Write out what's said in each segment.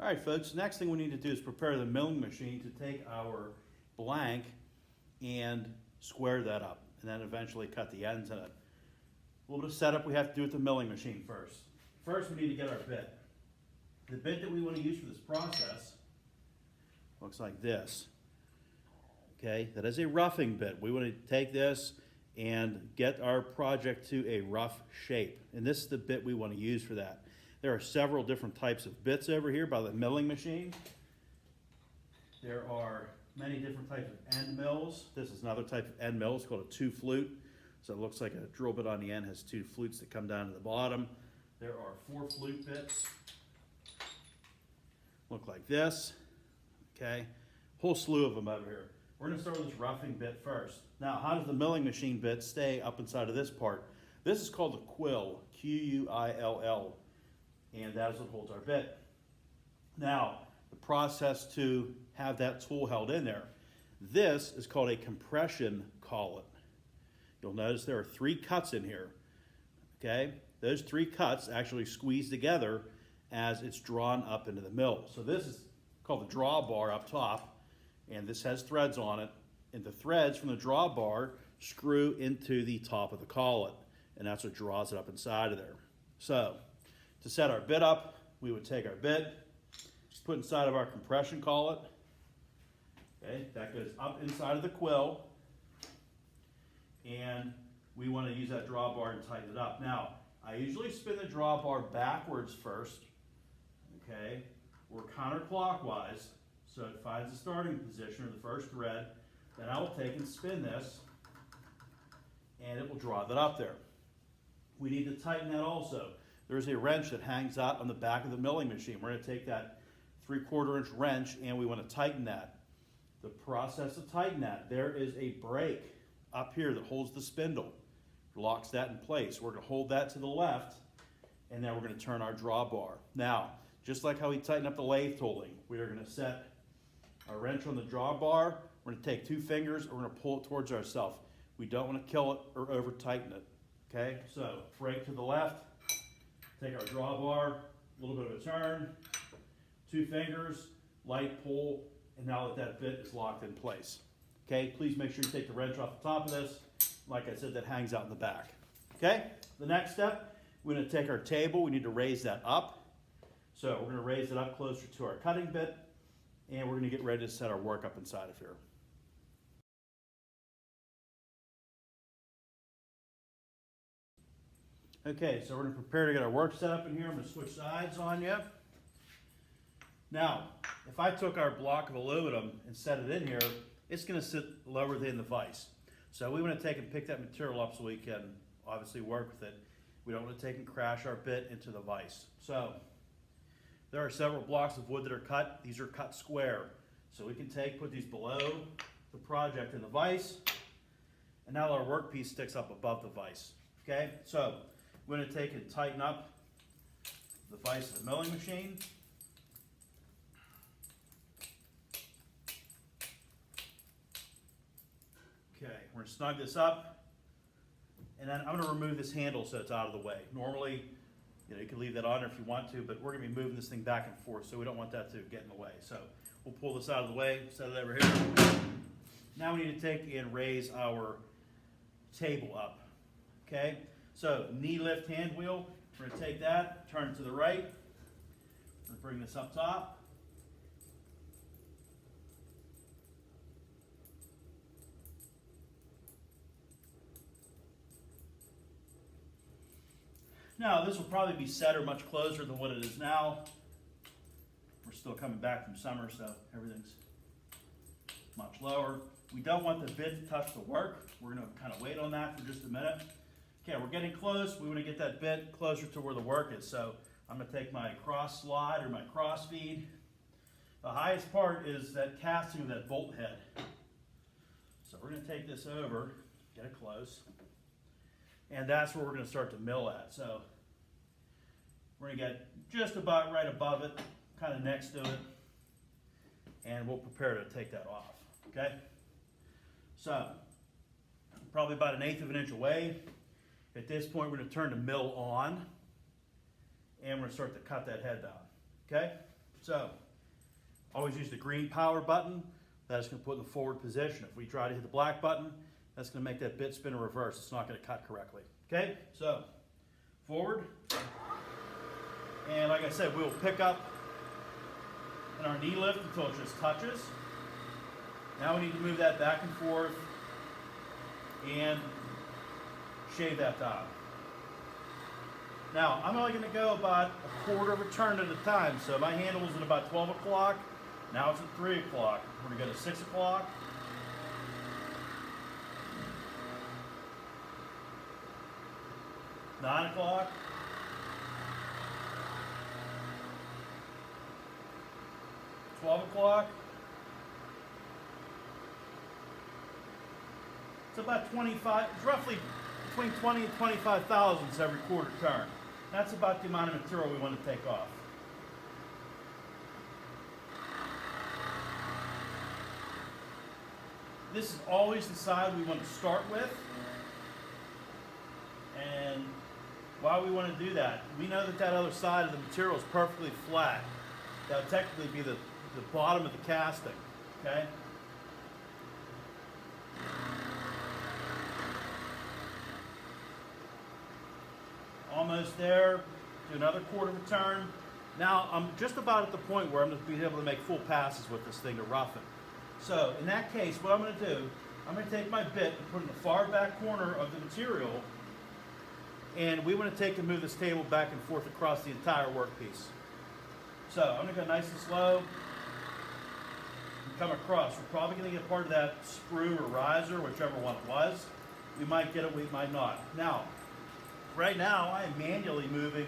All right, folks, next thing we need to do is prepare the milling machine to take our blank and square that up, and then eventually cut the ends in it. A little bit of setup we have to do with the milling machine first. First, we need to get our bit. The bit that we want to use for this process looks like this. Okay, that is a roughing bit. We want to take this and get our project to a rough shape. And this is the bit we want to use for that. There are several different types of bits over here by the milling machine. There are many different types of end mills. This is another type of end mill. It's called a two flute. So it looks like a drill bit on the end, has two flutes that come down to the bottom. There are 4 flute bits. Look like this. Okay, whole slew of them over here. We're going to start with this roughing bit first. Now, how does the milling machine bit stay up inside of this part? This is called a quill, Q-U-I-L-L, and that is what holds our bit. Now, the process to have that tool held in there. This is called a compression collet. You'll notice there are 3 cuts in here. Okay, those 3 cuts actually squeeze together as it's drawn up into the mill. So this is called the drawbar up top, and this has threads on it, and the threads from the drawbar screw into the top of the collet, and that's what draws it up inside of there. So to set our bit up, we would take our bit, put inside of our compression collet. Okay, that goes up inside of the quill, and we want to use that drawbar and tighten it up. Now, I usually spin the drawbar backwards first. Okay, or counterclockwise, so it finds the starting position or the first thread. Then I will take and spin this, and it will draw that up there. We need to tighten that also. There's a wrench that hangs out on the back of the milling machine. We're going to take that 3/4 inch wrench, and we want to tighten that. The process to tighten that, there is a brake up here that holds the spindle, locks that in place. We're going to hold that to the left, and then we're going to turn our drawbar. Now, just like how we tighten up the lathe tooling, we are going to set our wrench on the drawbar. We're going to take 2 fingers and we're going to pull it towards ourselves. We don't want to kill it or over tighten it. Okay, so brake to the left, take our drawbar, a little bit of a turn, 2 fingers, light pull, and now that bit is locked in place. Okay, please make sure you take the wrench off the top of this. Like I said, that hangs out in the back. Okay, the next step, we're going to take our table. We need to raise that up. So we're going to raise it up closer to our cutting bit, and we're going to get ready to set our work up inside of here. Okay, so we're going to prepare to get our work set up in here. I'm going to switch sides on you. Now, if I took our block of aluminum and set it in here, it's going to sit lower than the vise. So we want to take and pick that material up so we can obviously work with it. We don't want to take and crash our bit into the vise. So there are several blocks of wood that are cut. These are cut square. So we can put these below the project in the vise, and now our workpiece sticks up above the vise. Okay, so we're going to take and tighten up the vise of the milling machine. Okay, we're going to snug this up, and then I'm going to remove this handle so it's out of the way. Normally, you can leave that on if you want to, but we're going to be moving this thing back and forth, so we don't want that to get in the way. So we'll pull this out of the way, set it over here. Now we need to take and raise our table up. Okay, so knee lift hand wheel. We're going to take that, turn it to the right. We're going to bring this up top. Now, this will probably be set or much closer than what it is now. We're still coming back from summer, so everything's much lower. We don't want the bit to touch the work. We're going to kind of wait on that for just a minute. Okay, we're getting close. We want to get that bit closer to where the work is. So I'm going to take my cross slide or my cross feed. The highest part is that casting of that bolt head. So we're going to take this over, get it close. And that's where we're going to start to mill at. So we're going to get just about right above it, kind of next to it, and we'll prepare to take that off. Okay? So probably about 1/8 of an inch away. At this point, we're going to turn the mill on, and we're going to start to cut that head down. Okay? So, always use the green power button. That's going to put in the forward position. If we try to hit the black button, that's going to make that bit spin in reverse. It's not going to cut correctly. Okay, so forward. And like I said, we'll pick up in our knee lift until it just touches. Now we need to move that back and forth and shave that down. Now, I'm only going to go about a quarter of a turn at a time. So my handle was at about 12 o'clock. Now it's at 3 o'clock. We're going to go to 6 o'clock. Nine o'clock. 12 o'clock. It's about 25, it's roughly between 20 and 25 thousandths every quarter turn. That's about the amount of material we want to take off. This is always the side we want to start with. And why we want to do that, we know that that other side of the material is perfectly flat. That would technically be the bottom of the casting, okay? Almost there. Do another quarter of a turn. Now I'm just about at the point where I'm going to be able to make full passes with this thing to roughen. So in that case, what I'm going to do, I'm going to take my bit and put it in the far back corner of the material, and we want to take and move this table back and forth across the entire workpiece. So I'm going to go nice and slow and come across. We're probably going to get part of that sprue or riser, whichever one it was. We might get it, we might not. Now, right now, I am manually moving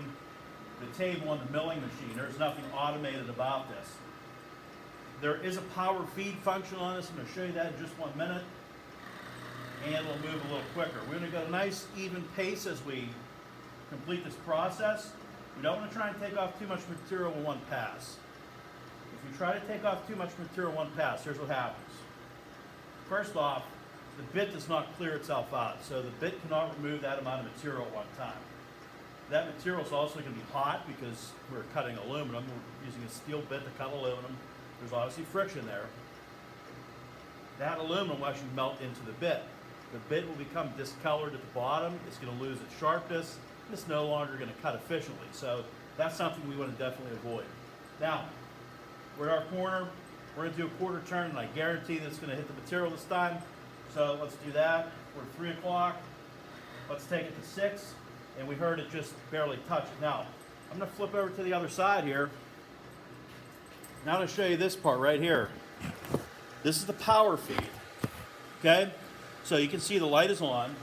the table on the milling machine. There's nothing automated about this. There is a power feed function on this. I'm going to show you that in just 1 minute. And it'll move a little quicker. We're going to go at a nice, even pace as we complete this process. We don't want to try and take off too much material in one pass. If you try to take off too much material in one pass, here's what happens. First off, the bit does not clear itself out, so the bit cannot remove that amount of material at one time. That material is also going to be hot because we're cutting aluminum. We're using a steel bit to cut aluminum. There's obviously friction there. That aluminum will actually melt into the bit. The bit will become discolored at the bottom. It's going to lose its sharpness. It's no longer going to cut efficiently. So that's something we want to definitely avoid. Now, we're at our corner. We're going to do a quarter turn, and I guarantee that it's going to hit the material this time. So let's do that. We're at 3 o'clock. Let's take it to 6. And we heard it just barely touch it. Now, I'm going to flip over to the other side here. Now I'm going to show you this part right here. This is the power feed. Okay? So you can see the light is on.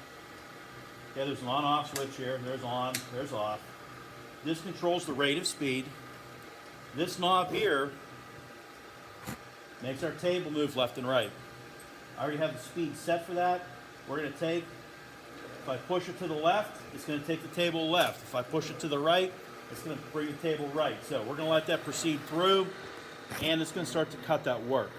Okay, there's an on-off switch here. There's on, there's off. This controls the rate of speed. This knob here makes our table move left and right. I already have the speed set for that. We're going to take, if I push it to the left, it's going to take the table left. If I push it to the right, it's going to bring the table right. So we're going to let that proceed through, and it's going to start to cut that work.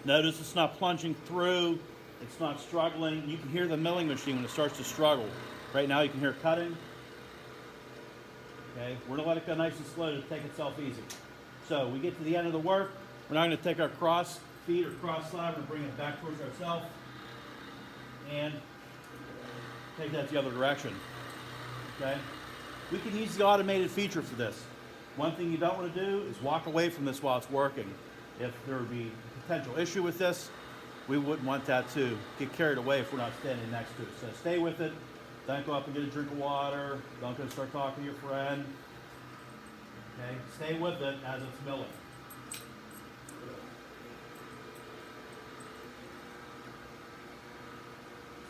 Notice it's not plunging through, it's not struggling. You can hear the milling machine when it starts to struggle. Right now you can hear it cutting. Okay, we're going to let it go nice and slow to take itself easy. So we get to the end of the work. We're now going to take our cross feed or cross slide and bring it back towards ourselves and take that the other direction. Okay, we can use the automated feature for this. One thing you don't want to do is walk away from this while it's working. If there would be a potential issue with this, we wouldn't want that to get carried away if we're not standing next to it. So stay with it. Don't go up and get a drink of water. Don't go start talking to your friend. Okay, stay with it as it's milling.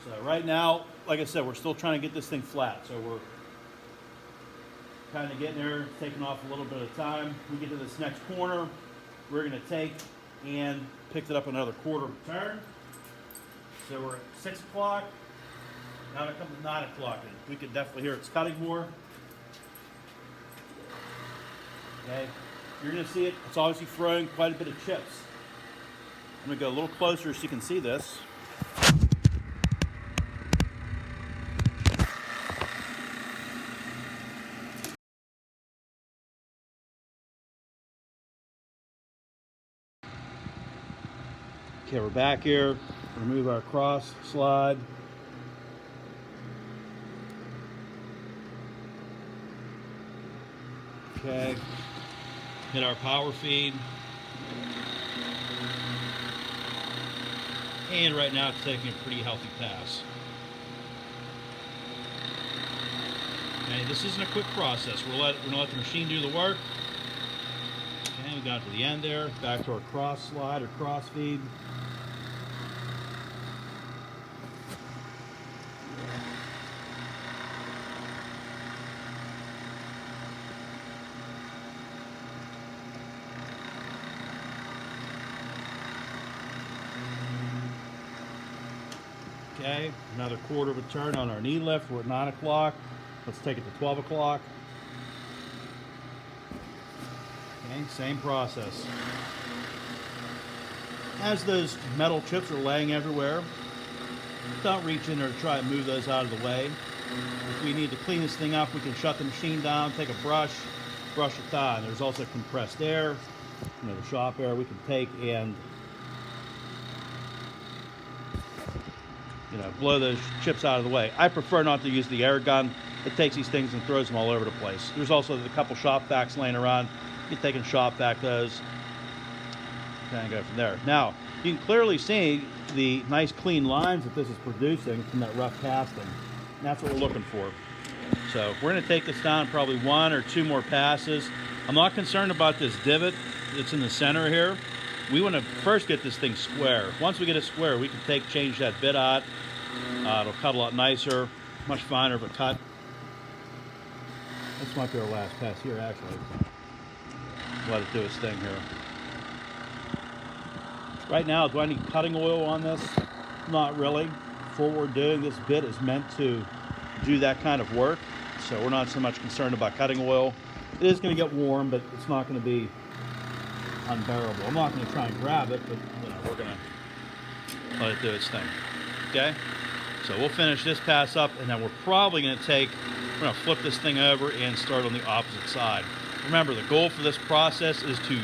So right now, like I said, we're still trying to get this thing flat. So we're kind of getting there, taking off a little bit of time. We get to this next corner, we're going to take and pick it up another quarter of a turn. So we're at 6 o'clock. Now it comes to 9 o'clock, and we can definitely hear it's cutting more. Okay, you're going to see it. It's obviously throwing quite a bit of chips. I'm going to go a little closer so you can see this. Okay, we're back here. Remove our cross slide. Okay, hit our power feed. And right now it's taking a pretty healthy pass. Okay, this isn't a quick process. We're gonna let the machine do the work. Okay, we got to the end there. Back to our cross slide or cross feed. Okay, another quarter of a turn on our knee lift. We're at 9 o'clock. Let's take it to 12 o'clock. Okay, same process. As those metal chips are laying everywhere, don't reach in there to try and move those out of the way. If we need to clean this thing up, we can shut the machine down, take a brush it down. There's also compressed air, the shop air we can take and blow those chips out of the way. I prefer not to use the air gun. It takes these things and throws them all over the place. There's also a couple shop vacs laying around. You can take and shop vac those and go from there. Now, you can clearly see the nice clean lines that this is producing from that rough casting. And that's what we're looking for. So we're going to take this down probably 1 or 2 more passes. I'm not concerned about this divot that's in the center here. We want to first get this thing square. Once we get it square, we can change that bit out. It'll cut a lot nicer, much finer of a cut. This might be our last pass here, actually. Let it do its thing here. Right now, do I need cutting oil on this? Not really. For what we're doing, this bit is meant to do that kind of work, so we're not so much concerned about cutting oil. It is going to get warm, but it's not going to be unbearable. I'm not going to try and grab it, but we're going to let it do its thing. Okay? So we'll finish this pass up, and then we're probably going to flip this thing over and start on the opposite side. Remember, the goal for this process is to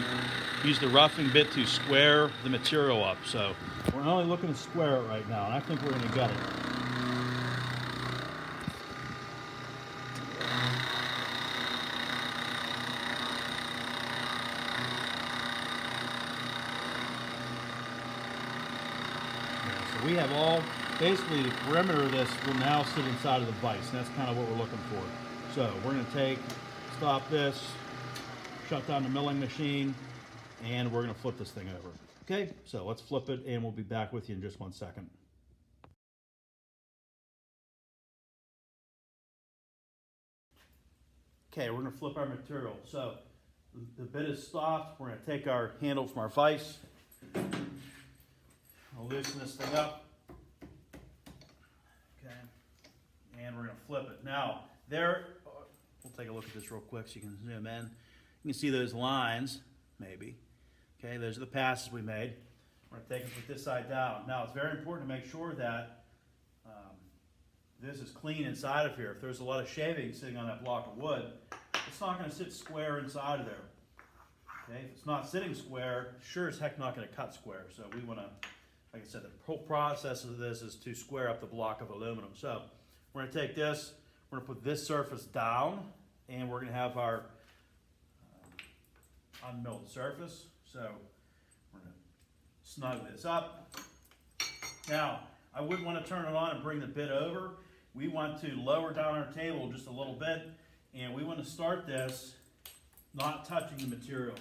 use the roughing bit to square the material up. So we're only looking to square it right now, and I think we're going to get it. So we have basically the perimeter of this will now sit inside of the vise, and that's kind of what we're looking for. So we're going to stop this, shut down the milling machine, and we're going to flip this thing over. Okay, so let's flip it, and we'll be back with you in just 1 second. Okay, we're going to flip our material. So the bit is stopped. We're going to take our handle from our vise. I'll loosen this thing up. Okay, and we're going to flip it. Now, we'll take a look at this real quick so you can zoom in. You can see those lines, maybe. Okay, those are the passes we made. We're going to take and put this side down. Now, it's very important to make sure that this is clean inside of here. If there's a lot of shaving sitting on that block of wood, it's not going to sit square inside of there. Okay, if it's not sitting square, sure as heck not going to cut square. So we want to, like I said, the whole process of this is to square up the block of aluminum. So we're going to take this, we're going to put this surface down, and we're going to have our unmilled surface. So we're going to snug this up. Now, I wouldn't want to turn it on and bring the bit over. We want to lower down our table just a little bit, and we want to start this not touching the material.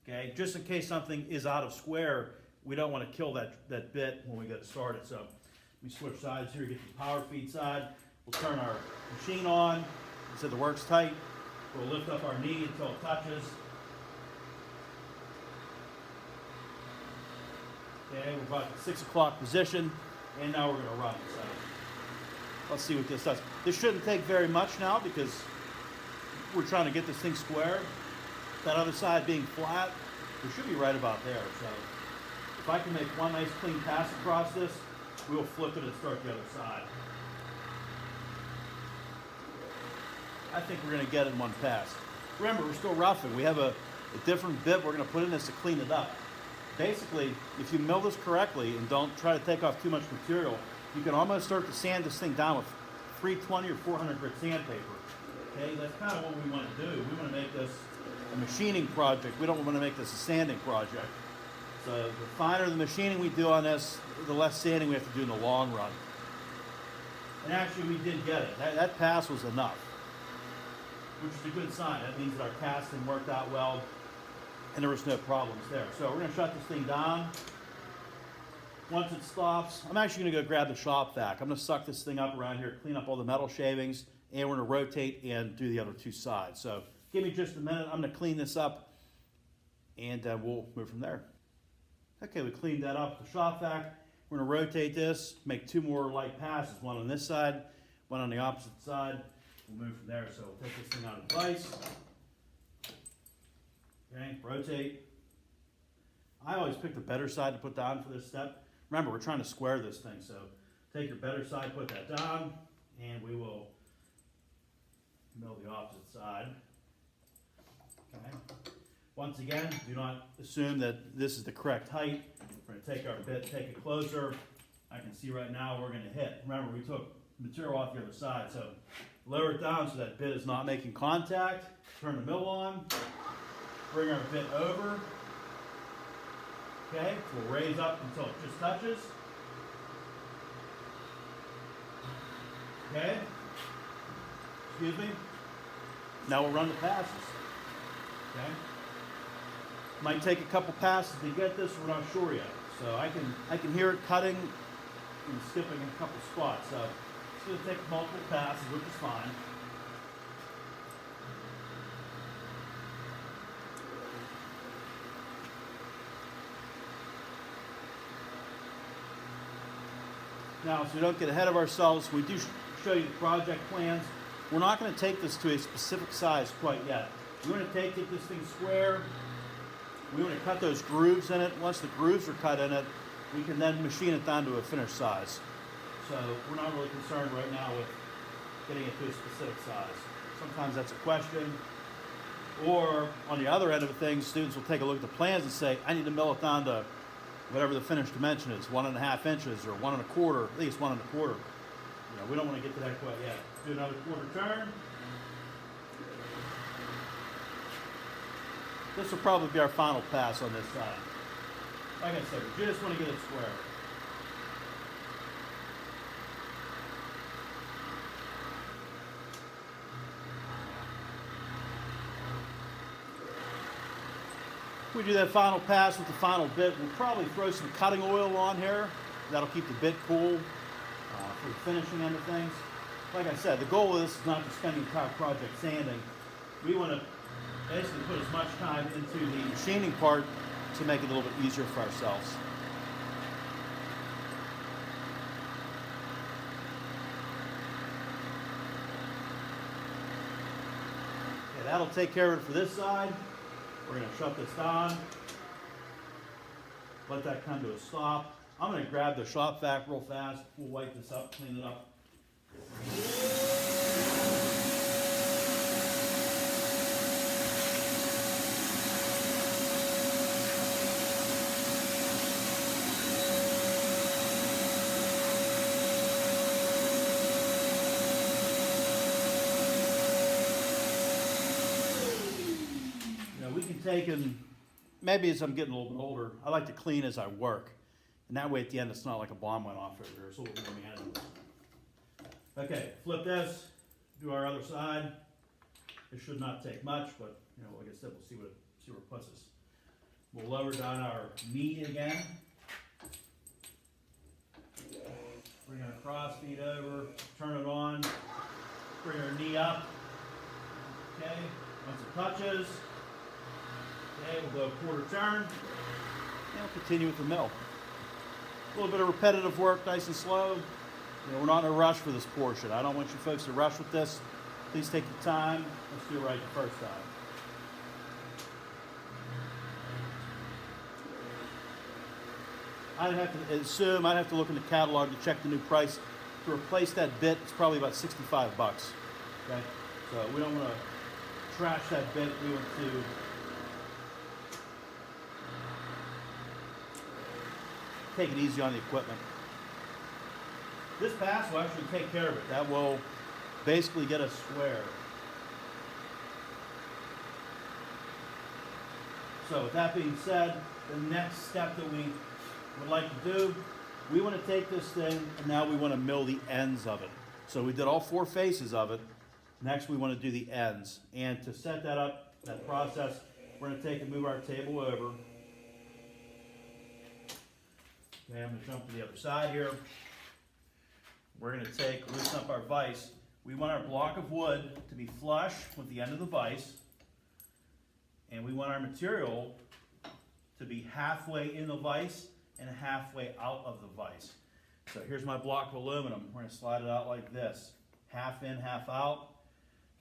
Okay, just in case something is out of square, we don't want to kill that bit when we get it started. So let me switch sides here, get the power feed side. We'll turn our machine on. So the work's tight. We'll lift up our knee until it touches. Okay, we're about at 6 o'clock position, and now we're going to run. So let's see what this does. This shouldn't take very much now because we're trying to get this thing square. That other side being flat, we should be right about there. So if I can make one nice clean pass across this, we'll flip it and start the other side. I think we're going to get it in one pass. Remember, we're still roughing. We have a different bit we're going to put in this to clean it up. basically, if you mill this correctly and don't try to take off too much material, you can almost start to sand this thing down with 320 or 400 grit sandpaper. Okay, that's kind of what we want to do. We want to make this a machining project. We don't want to make this a sanding project. So the finer the machining we do on this, the less sanding we have to do in the long run. And actually we did get it. That pass was enough, which is a good sign. That means that our casting worked out well and there was no problems there. So we're going to shut this thing down. Once it stops, I'm actually going to go grab the shop vac. I'm going to suck this thing up around here, clean up all the metal shavings, and we're going to rotate and do the other two sides. So give me just a minute. I'm going to clean this up and we'll move from there. Okay, we cleaned that up with the shop vac. We're going to rotate this, make two more light passes, one on this side, one on the opposite side. We'll move from there. So we'll take this thing out of the vise. Okay, rotate. I always pick the better side to put down for this step. Remember, we're trying to square this thing, so take your better side, put that down, and we will mill the opposite side. Okay. Once again, do not assume that this is the correct height. We're going to take our bit, take it closer. I can see right now we're going to hit. Remember, we took material off the other side, so lower it down so that bit is not making contact. Turn the mill on. Bring our bit over. Okay, we'll raise up until it just touches. Okay. Excuse me. Now we'll run the passes. Okay. Might take a couple passes to get this. We're not sure yet. So I can hear it cutting and skipping in a couple spots. So it's going to take multiple passes, which is fine. Now, so we don't get ahead of ourselves, we do show you the project plans. We're not going to take this to a specific size quite yet. We want to take this thing square. We want to cut those grooves in it. Once the grooves are cut in it, we can then machine it down to a finished size. So we're not really concerned right now with getting it to a specific size. Sometimes that's a question. Or on the other end of things, students will take a look at the plans and say, I need to mill it down to whatever the finished dimension is, 1.5 inches or 1 1/4, at least 1 1/4. You know, we don't want to get to that quite yet. Do another quarter turn. This will probably be our final pass on this side. Like I said, we just want to get it square. If we do that final pass with the final bit, we'll probably throw some cutting oil on here. That'll keep the bit cool for the finishing end of things. Like I said, the goal of this is not to spend the entire project sanding. We want to basically put as much time into the machining part to make it a little bit easier for ourselves. Okay, that'll take care of it for this side. We're going to shut this down. Let that come to a stop. I'm going to grab the shop vac real fast. We'll wipe this up, clean it up. Taken, maybe as I'm getting a little bit older, I like to clean as I work. And that way at the end it's not like a bomb went off over there. It's a little more manageable. Okay, flip this, do our other side. It should not take much, but you know, like I said, we'll see where it puts us. We'll lower down our knee again. Bring our cross feet over, turn it on, bring our knee up. Okay, once it touches, okay, we'll go quarter turn, and we'll continue with the mill. A little bit of repetitive work, nice and slow. You know, we're not in a rush for this portion. I don't want you folks to rush with this. Please take your time. Let's do it right the first time. I'd have to look in the catalog to check the new price. To replace that bit, it's probably about 65 bucks. Okay, so we don't want to trash that bit. We want to take it easy on the equipment. This pass will actually take care of it. That will basically get us square. So with that being said, the next step that we would like to do, we want to take this thing and now we want to mill the ends of it. So we did all 4 faces of it. Next we want to do the ends. And to set that up, that process, we're going to take and move our table over. Okay, I'm going to jump to the other side here. We're going to loosen up our vise. We want our block of wood to be flush with the end of the vise. And we want our material to be halfway in the vise and halfway out of the vise. So here's my block of aluminum. We're going to slide it out like this. Half in, half out.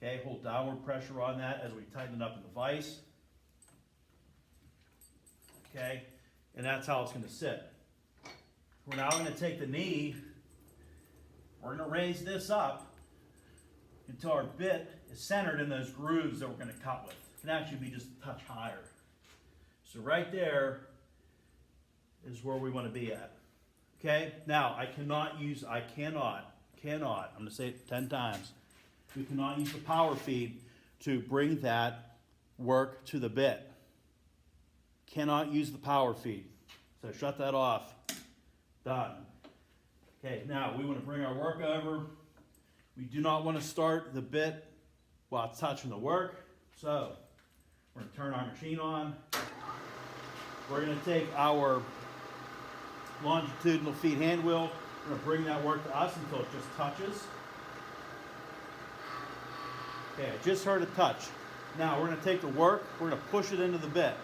Okay, hold downward pressure on that as we tighten it up in the vise. Okay, and that's how it's going to sit. We're now going to take the knee, we're going to raise this up until our bit is centered in those grooves that we're going to cut with. It can actually be just a touch higher. So right there is where we want to be at. Okay, now I cannot, I'm going to say it 10 times. We cannot use the power feed to bring that work to the bit. Cannot use the power feed. So shut that off. Done. Okay, now we want to bring our work over. We do not want to start the bit while it's touching the work. So we're going to turn our machine on. We're going to take our longitudinal feed hand wheel. We're going to bring that work to us until it just touches. Okay, I just heard it touch. Now we're going to take the work, we're going to push it into the bit.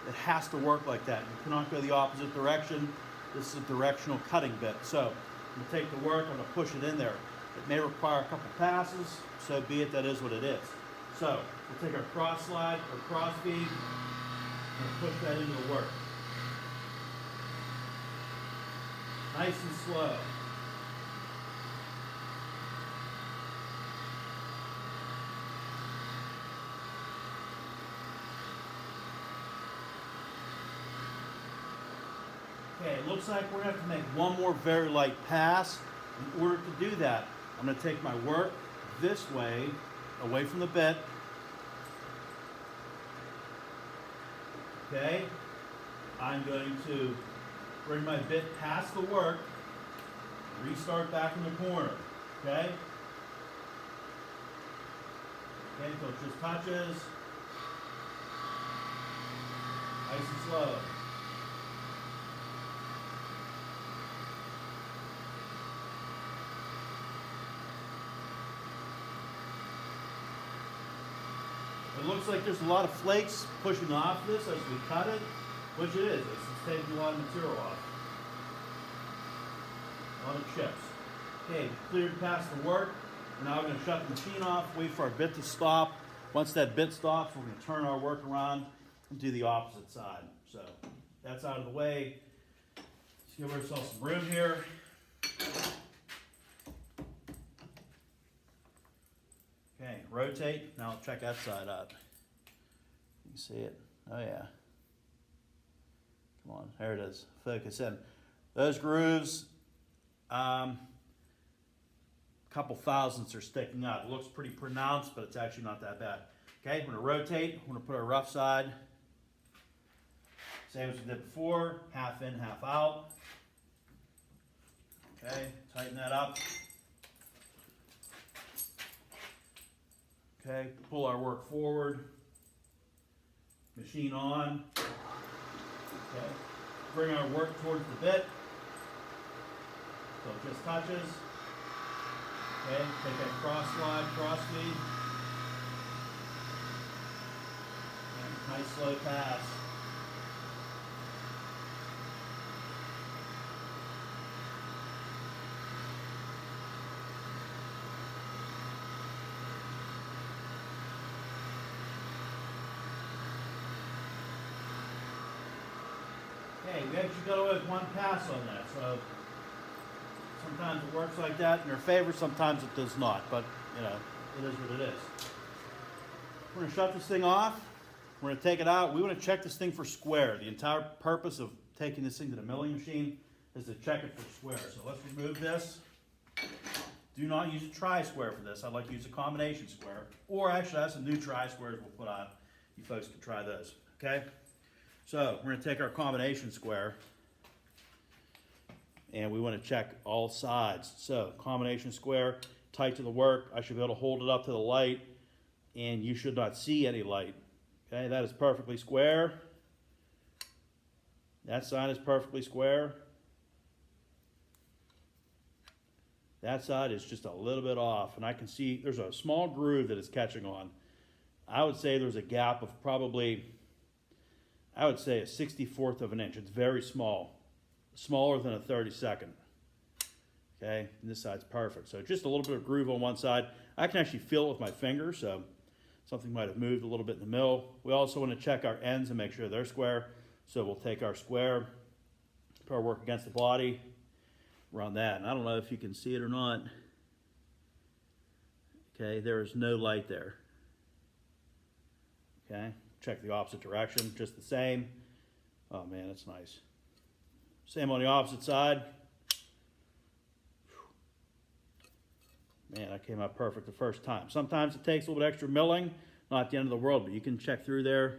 It has to work like that. You cannot go the opposite direction. This is a directional cutting bit. So I'm going to take the work, I'm going to push it in there. It may require a couple passes, so be it, that is what it is. So we'll take our cross slide or cross feed and push that into the work. Nice and slow. Okay, it looks like we're going to have to make one more very light pass. In order to do that, I'm going to take my work this way, away from the bit. Okay, I'm going to bring my bit past the work, restart back in the corner. Okay? Okay, until it just touches. Nice and slow. It looks like there's a lot of flakes pushing off this as we cut it, which it is. It's taking a lot of material off. A lot of chips. Okay, cleared past the work. We're now going to shut the machine off, wait for our bit to stop. Once that bit stops, we're going to turn our work around and do the opposite side. So that's out of the way. Let's give ourselves some room here. Okay, rotate. Now check that side out. You can see it. Oh yeah. Come on, there it is. Focus in. Those grooves, couple thousandths are sticking out. It looks pretty pronounced, but it's actually not that bad. Okay, we're gonna rotate. We're gonna put our rough side. Same as we did before, half in, half out. Okay, tighten that up. Okay, pull our work forward. Machine on. Okay, bring our work towards the bit. So it just touches. Okay, take that cross slide, cross feed. Okay, nice slow pass. Okay, we actually got away with one pass on that, so sometimes it works like that in your favor, sometimes it does not, but you know, it is what it is. We're going to shut this thing off. We're going to take it out. We want to check this thing for square. The entire purpose of taking this thing to the milling machine is to check it for square. So let's remove this. Do not use a tri-square for this. I'd like to use a combination square. Or actually, I have some new tri-squares we'll put on. You folks can try those, okay? So we're gonna take our combination square and we wanna check all sides. So combination square, tight to the work. I should be able to hold it up to the light and you should not see any light. Okay, that is perfectly square. That side is perfectly square. That side is just a little bit off, and I can see there's a small groove that it's catching on. I would say there's a gap of probably, I would say a 64th of an inch. It's very small, smaller than a 32nd. Okay, and this side's perfect. So just a little bit of groove on one side. I can actually feel it with my finger, so something might have moved a little bit in the mill. We also want to check our ends and make sure they're square. So we'll take our square, put our work against the body, run that. And I don't know if you can see it or not. Okay, there is no light there. Okay, check the opposite direction, just the same. Oh man, that's nice. Same on the opposite side. Man, that came out perfect the first time. Sometimes it takes a little bit extra milling, not the end of the world, but you can check through there.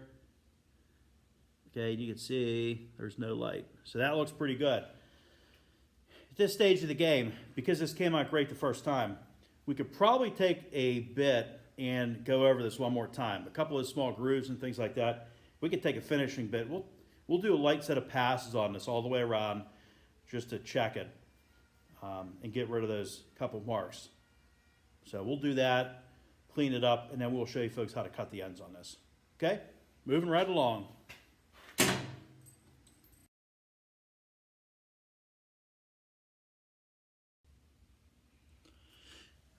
Okay, you can see there's no light. So that looks pretty good. At this stage of the game, because this came out great the first time, we could probably take a bit and go over this one more time. A couple of small grooves and things like that. We could take a finishing bit. We'll do a light set of passes on this all the way around just to check it and get rid of those couple marks. So we'll do that, clean it up, and then we'll show you folks how to cut the ends on this. Okay? Moving right along.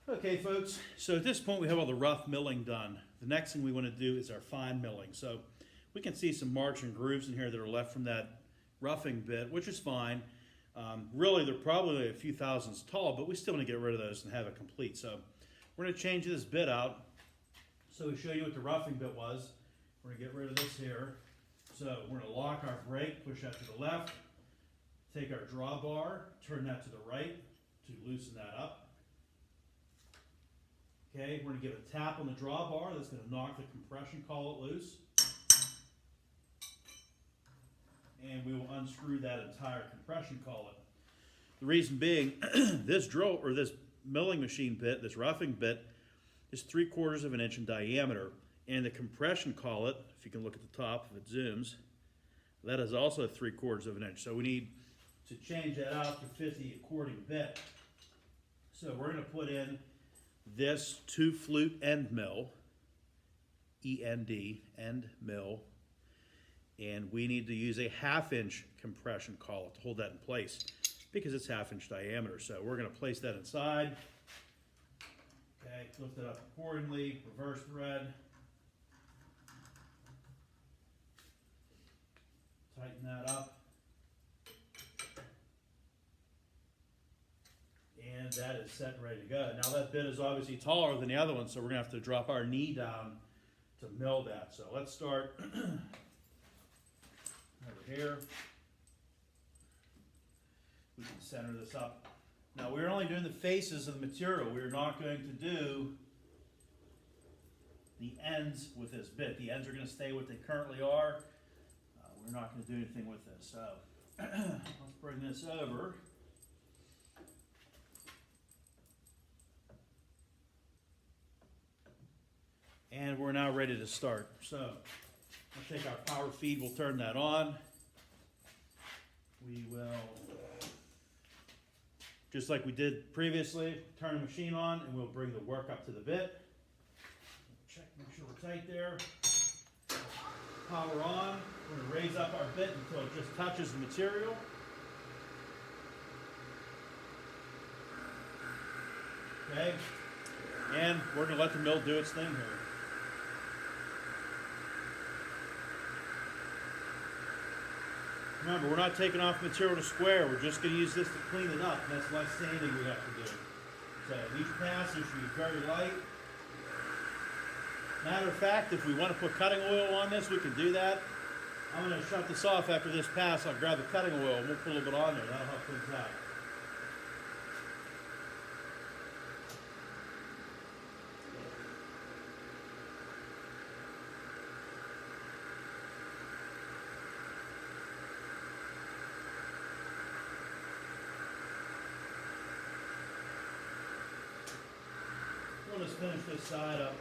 Okay, folks, so at this point we have all the rough milling done. The next thing we want to do is our fine milling. So we can see some marks and grooves in here that are left from that roughing bit, which is fine. Really, they're probably a few thousandths tall, but we still want to get rid of those and have it complete. So we're going to change this bit out. So we show you what the roughing bit was. We're going to get rid of this here. So we're going to lock our brake, push that to the left, take our drawbar, turn that to the right to loosen that up. Okay, we're going to give a tap on the drawbar. That's going to knock the compression collet loose. And we will unscrew that entire compression collet. The reason being, this drill or this milling machine bit, this roughing bit, is 3/4 of an inch in diameter. And the compression collet, if you can look at the top, if it zooms, that is also 3/4 of an inch. So we need to change that out to fit the according bit. So we're going to put in this 2-flute end mill, END, end mill, and we need to use a 1/2 inch compression collet to hold that in place because it's 1/2 inch diameter. So we're going to place that inside. Okay, lift it up accordingly, reverse thread, tighten that up. And that is set and ready to go. Now that bit is obviously taller than the other one, so we're going to have to drop our knee down to mill that. So let's start over here. We can center this up. Now we're only doing the faces of the material. We're not going to do the ends with this bit. The ends are going to stay what they currently are. We're not going to do anything with this. So let's bring this over. And we're now ready to start. So I'll take our power feed, we'll turn that on. We will, just like we did previously, turn the machine on and we'll bring the work up to the bit. Check, make sure we're tight there. Power on. We're going to raise up our bit until it just touches the material. Okay. And we're going to let the mill do its thing here. Remember, we're not taking off material to square. We're just going to use this to clean it up. And that's less sanding we have to do. So each pass should be very light. Matter of fact, if we want to put cutting oil on this, we can do that. I'm going to shut this off after this pass. I'll grab the cutting oil and we'll put a little bit on there. That'll help things out. We'll just finish this side up.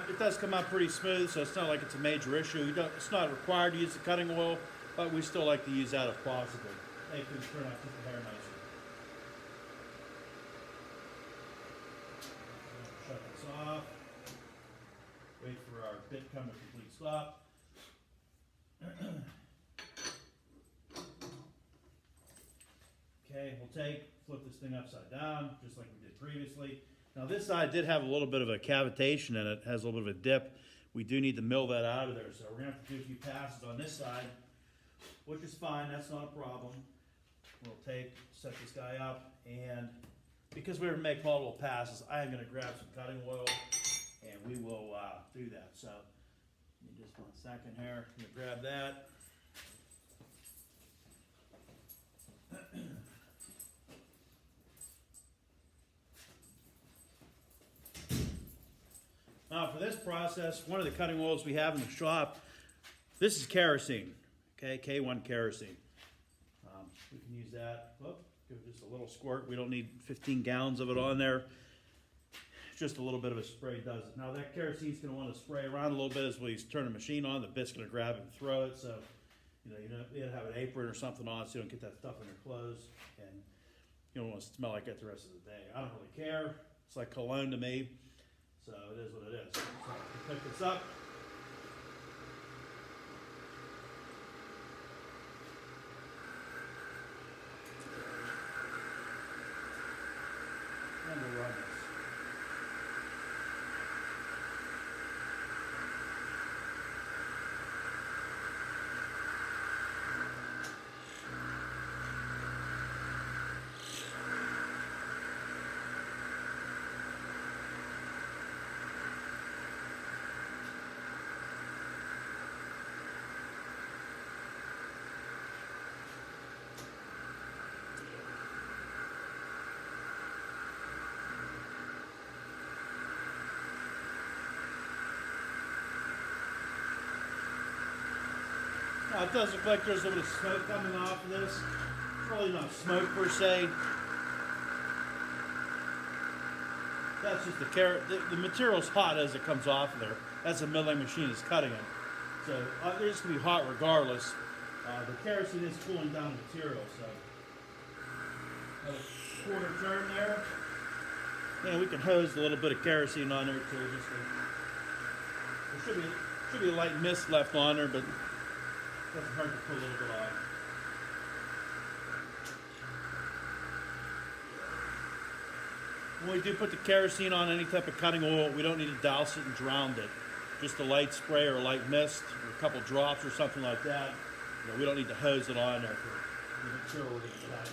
It does come out pretty smooth, so it's not like it's a major issue. It's not required to use the cutting oil, but we still like to use that if possible. Make things turn out just a hair nicer. Shut this off. Wait for our bit come to complete stop. Okay, flip this thing upside down, just like we did previously. Now this side did have a little bit of a cavitation in it, has a little bit of a dip. We do need to mill that out of there, so we're gonna have to do a few passes on this side, which is fine, that's not a problem. We'll set this guy up, and because we're gonna make multiple passes, I am gonna grab some cutting oil, and we will do that. So, give me just 1 second here, I'm gonna grab that. Now for this process, one of the cutting oils we have in the shop, this is kerosene, okay, K1 kerosene. We can use that, give it just a little squirt. We don't need 15 gallons of it on there. Just a little bit of a spray does it. Now that kerosene's gonna wanna spray around a little bit as we turn the machine on. The bit's gonna grab it and throw it, so you gotta have an apron or something on so you don't get that stuff in your clothes, and you don't want to smell like that the rest of the day. I don't really care. It's like cologne to me. So it is what it is. So pick this up. And we'll run this. Now it does look like there's a little bit of smoke coming off of this. It's really not smoke per se. That's just the carrot. The material's hot as it comes off of there. That's the milling machine is cutting it. So they're just gonna be hot regardless. The kerosene is cooling down the material, so. A quarter turn there. And we can hose a little bit of kerosene on there too. There should be a light mist left on there, but it doesn't hurt to put a little bit on. When we do put the kerosene on any type of cutting oil, we don't need to douse it and drown it. Just a light spray or a light mist, or a couple drops or something like that. We don't need to hose it on there for the material we're going to cut.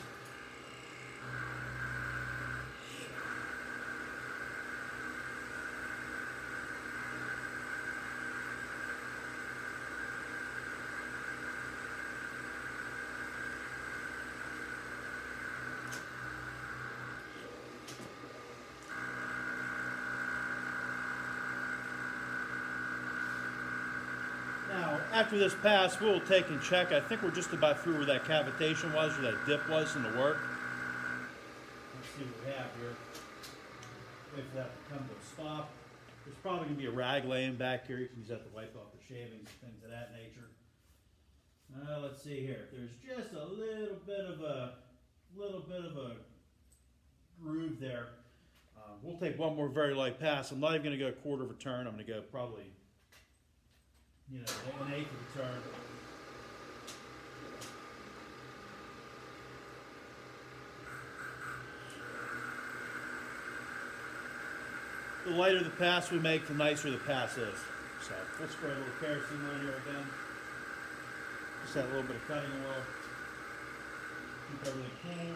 Now, after this pass, we'll take and check. I think we're just about through where that cavitation was, where that dip was in the work. Let's see what we have here. Wait for that to come to a stop. There's probably going to be a rag laying back here. You can use that to wipe off the shavings, things of that nature. Let's see here. There's just a little bit of a groove there. We'll take one more very light pass. I'm not even going to go a quarter of a turn. I'm going to go probably, an eighth of a turn. The lighter the pass we make, the nicer the pass is. So let's spray a little kerosene on here again. Just add a little bit of cutting oil. Keep everything cool.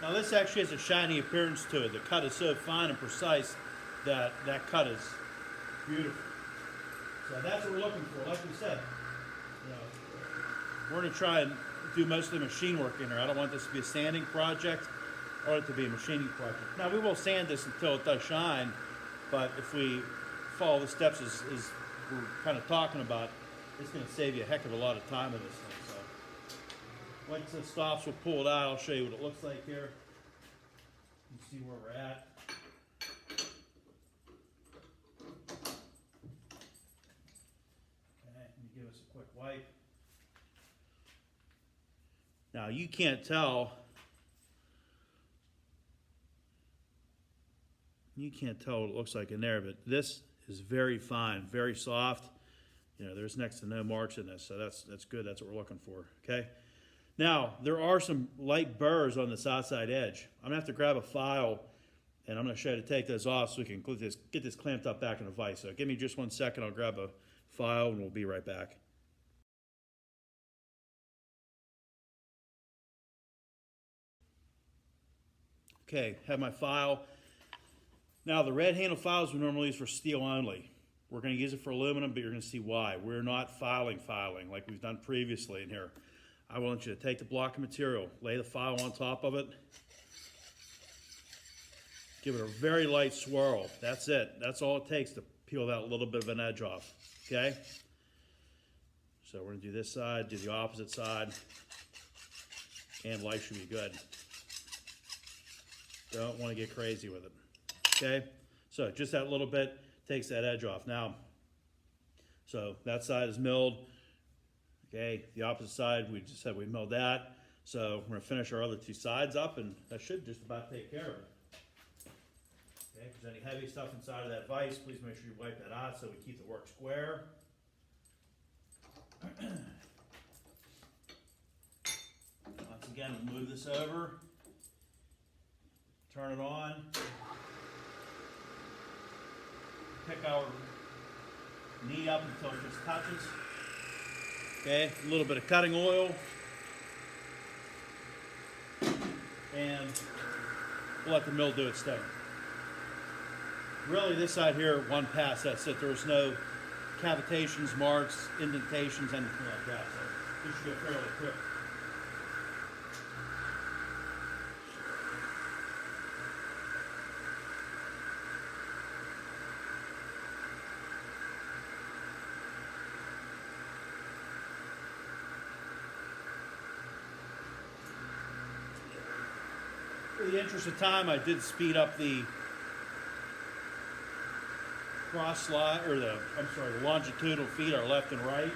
Now this actually has a shiny appearance to it. The cut is so fine and precise that that cut is beautiful. So that's what we're looking for. Like we said, you know, we're going to try and do most of the machine work in here. I don't want this to be a sanding project. I want it to be a machining project. Now we will sand this until it does shine, but if we follow the steps as we're kind of talking about, it's going to save you a heck of a lot of time with this thing. So once it stops, we'll pull it out. I'll show you what it looks like here. You can see where we're at. Okay, let me give us a quick wipe. Now you can't tell. You can't tell what it looks like in there, but this is very fine, very soft. You know, there's next to no marks in this, so that's good. That's what we're looking for, okay? Now, there are some light burrs on this outside edge. I'm gonna have to grab a file, and I'm gonna show you to take those off so we can get this clamped up back in the vise. So give me just 1 second, I'll grab a file, and we'll be right back. Okay, have my file. Now, the red handle files we normally use for steel only. We're going to use it for aluminum, but you're going to see why. We're not filing like we've done previously in here. I want you to take the block of material, lay the file on top of it, give it a very light swirl. That's it. That's all it takes to peel that little bit of an edge off, okay? So we're going to do this side, do the opposite side, and life should be good. Don't want to get crazy with it. Okay, so just that little bit takes that edge off. Now, so that side is milled. Okay, the opposite side, we just said we milled that. So we're gonna finish our other two sides up, and that should just about take care of it. Okay, if there's any heavy stuff inside of that vise, please make sure you wipe that out so we keep the work square. Once again, we'll move this over, turn it on. Pick our knee up until it just touches. Okay, a little bit of cutting oil. And we'll let the mill do its thing. Really, this side here, one pass, that's it. There's no cavitations, marks, indentations, anything like that. So this should go fairly quick. For the interest of time, I did speed up the cross slide, or the longitudinal feet are left and right.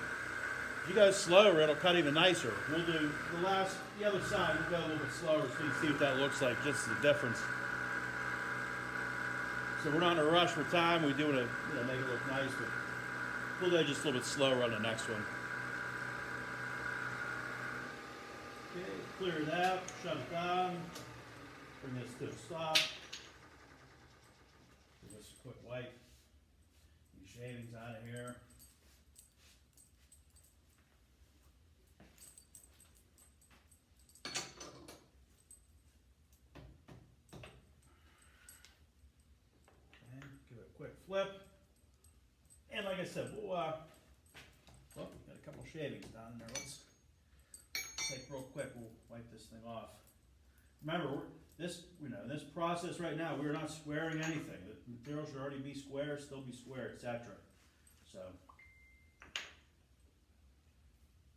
If you go slower, it'll cut even nicer. We'll do the other side, we'll go a little bit slower so you can see what that looks like, just the difference. So we're not in a rush for time, we do want to make it look nice, but we'll go just a little bit slower on the next one. Okay, clear it out, shut it down. Bring this to a stop. Give this a quick wipe. These shavings out of here. And give it a quick flip. And like I said, we'll got a couple shavings down there. Let's take real quick. We'll wipe this thing off. Remember, this process right now, we're not squaring anything. The material should already be square, still be square, etc. So,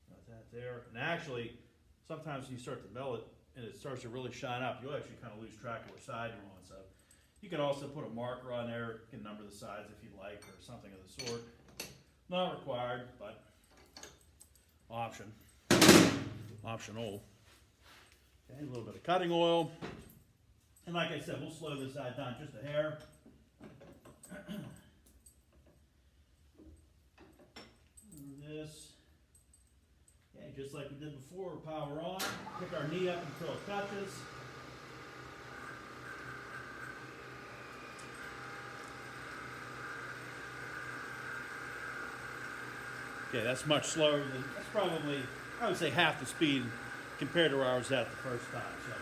got that there. And actually, sometimes when you start to mill it and it starts to really shine up, you'll actually kind of lose track of which side you're on. So, you can also put a marker on there, you can number the sides if you'd like, or something of the sort. Not required, but optional. Okay, a little bit of cutting oil. And like I said, we'll slow this side down just a hair. This. Okay, just like we did before, power on. Pick our knee up until it touches. Okay, that's much slower than, that's probably, I would say half the speed compared to where I was at the first time. So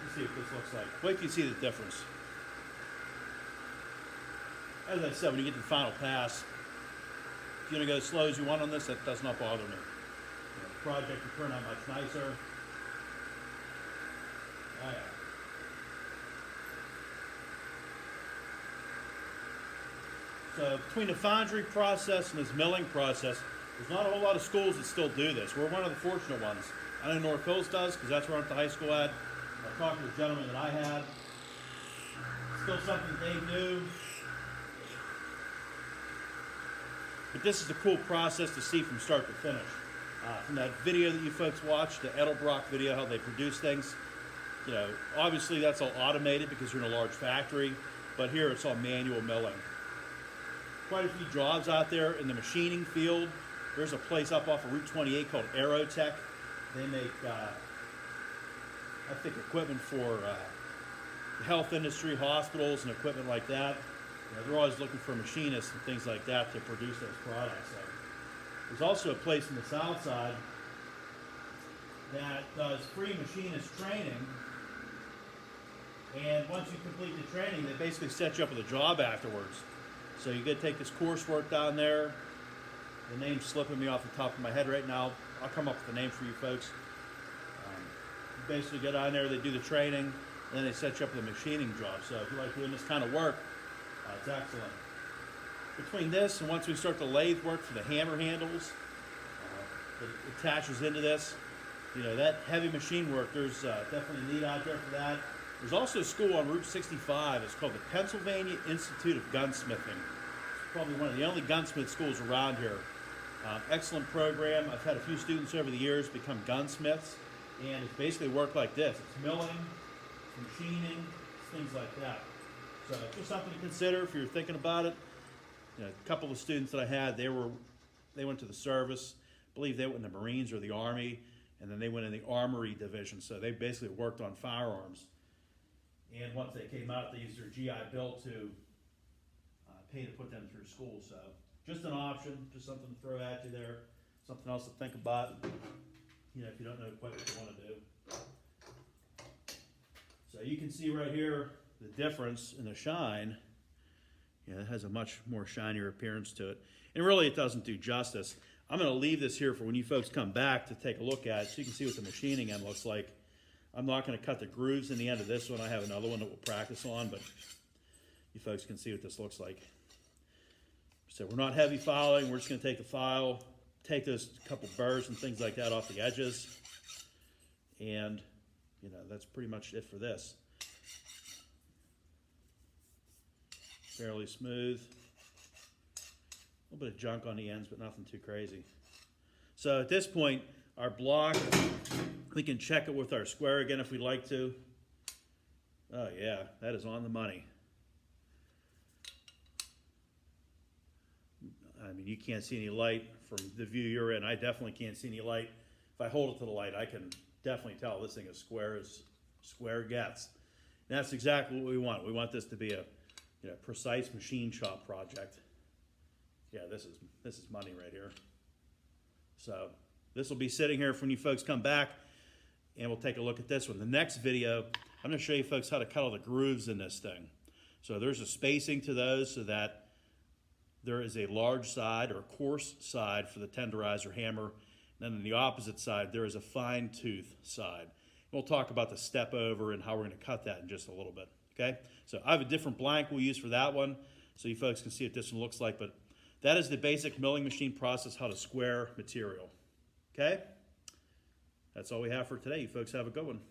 to see what this looks like. Wait till you see the difference. As I said, when you get to the final pass, if you're going to go as slow as you want on this, that does not bother me. The project will turn out much nicer. Oh, yeah. So between the foundry process and this milling process, there's not a whole lot of schools that still do this. We're one of the fortunate ones. I know North Hills does, because that's where I went to high school at. I talked to the gentleman that I had. Still something they do. But this is a cool process to see from start to finish. From that video that you folks watched, the Edelbrock video, how they produce things, you know, obviously that's all automated because you're in a large factory, but here it's all manual milling. Quite a few jobs out there in the machining field. There's a place up off of Route 28 called Aerotech. They make, I think, equipment for the health industry, hospitals, and equipment like that. You know, they're always looking for machinists and things like that to produce those products. So there's also a place in the south side that does free machinist training. And once you complete the training, they basically set you up with a job afterwards. So you get to take this coursework down there. The name's slipping me off the top of my head right now. I'll come up with the name for you folks. You basically get on there, they do the training, and then they set you up with a machining job. So if you like doing this kind of work, it's excellent. Between this and once we start the lathe work for the hammer handles, that attaches into this, you know, that heavy machine work, there's definitely a need out there for that. There's also a school on Route 65. It's called the Pennsylvania Institute of Gunsmithing. It's probably one of the only gunsmith schools around here. Excellent program. I've had a few students over the years become gunsmiths, and it's basically work like this. It's milling, it's machining, it's things like that. So just something to consider if you're thinking about it. You know, a couple of students that I had, they went to the service. I believe they went in the Marines or the Army, and then they went in the Armory Division. So they basically worked on firearms. And once they came out, they used their GI Bill to pay to put them through school. So just an option, just something to throw at you there. Something else to think about, you know, if you don't know quite what you want to do. So you can see right here the difference in the shine. Yeah, it has a much more shinier appearance to it. And really it doesn't do justice. I'm going to leave this here for when you folks come back to take a look at it so you can see what the machining end looks like. I'm not going to cut the grooves in the end of this one. I have another one that we'll practice on, but you folks can see what this looks like. So we're not heavy filing. We're just going to take the file, take those couple burrs and things like that off the edges. And, you know, that's pretty much it for this. Fairly smooth. A little bit of junk on the ends, but nothing too crazy. So at this point, our block, we can check it with our square again if we'd like to. Oh yeah, that is on the money. I mean, you can't see any light from the view you're in. I definitely can't see any light. If I hold it to the light, I can definitely tell this thing is square as square gets. And that's exactly what we want. We want this to be a, you know, precise machine shop project. Yeah, this is money right here. So this will be sitting here for when you folks come back, and we'll take a look at this one. The next video, I'm going to show you folks how to cut all the grooves in this thing. So there's a spacing to those so that there is a large side or coarse side for the tenderizer hammer. And then on the opposite side, there is a fine tooth side. And we'll talk about the step over and how we're going to cut that in just a little bit. Okay? So I have a different blank we'll use for that one so you folks can see what this one looks like. But that is the basic milling machine process, how to square material. Okay? That's all we have for today. You folks have a good one.